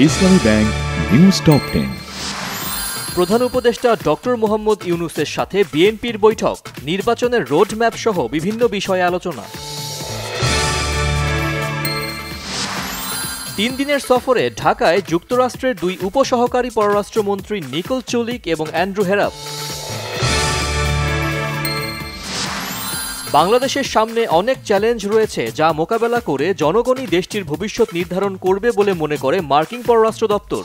ইসলামী bank news top 10। প্রধান উপদেষ্টা doctor Mohammad ইউনূসের সাথে বিএনপির বৈঠক, নির্বাচনের রোডম্যাপ সহ বিভিন্ন বিষয়ে আলোচনা। 3 দিনের সফরে ঢাকায় যুক্তরাষ্ট্রের 2 উপসহকারী পররাষ্ট্রমন্ত্রী নিকোল চুলিক এবং অ্যান্ড্রু হেরাপ। বাংলাদেশের সামনে অনেক চ্যালেঞ্জ রয়েছে, যা মোকাবেলা করে জনগণই দেশটির ভবিষ্যৎ নির্ধারণ করবে বলে মনে করে মার্কিন পররাষ্ট্র দপ্তর।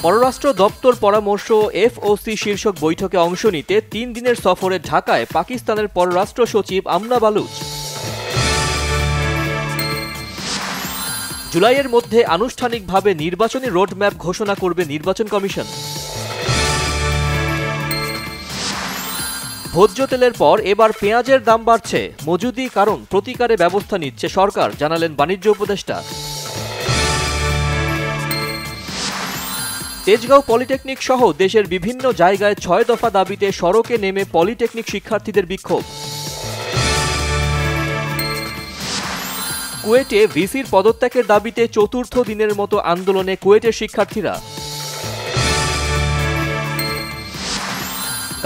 পররাষ্ট্র দপ্তর পরামর্শ এফওসি শীর্ষক বৈঠকে অংশ নিতে 3 দিনের সফরে ঢাকায় পাকিস্তানের পররাষ্ট্র সচিব আমনা বালুচ। জুলাইয়ের মধ্যে আনুষ্ঠানিকভাবে নির্বাচনী রোডম্যাপ ঘোষণা করবে নির্বাচন কমিশন। ভোজ্য তেলের পর এবার পেঁয়াজের দাম বাড়ছে, মজুদি কারণ প্রতিকারে ব্যবস্থা নিচ্ছে সরকার, জানালেন বাণিজ্য উপদেষ্টা। তেজগাঁও পলিটেকনিক সহ দেশের বিভিন্ন জায়গায় 6 দফা দাবিতে সড়কে নেমে পলিটেকনিক শিক্ষার্থীদের বিক্ষোভ। কুয়েটে ভিসির পদত্যাগের দাবিতে 4র্থ দিনের মতো আন্দোলনে কুয়েটের শিক্ষার্থীরা।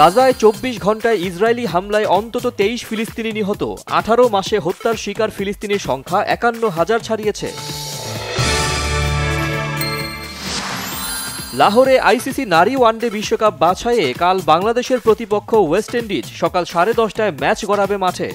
গাজায় 24 ঘণ্টায় ইসরায়েলি হামলায় অন্তত 23 ফিলিস্তিনি নিহত, 18 মাসে হত্যার শিকার ফিলিস্তিনির সংখ্যা 51,000 ছাড়িয়েছে। লাহোরে আইসিসি নারী ওয়ানডে বিশ্বকাপ বাছাইয়ে কাল বাংলাদেশের প্রতিপক্ষ ওয়েস্ট ইন্ডিজ সকাল 10:30টায় ম্যাচ গড়াবে মাঠে।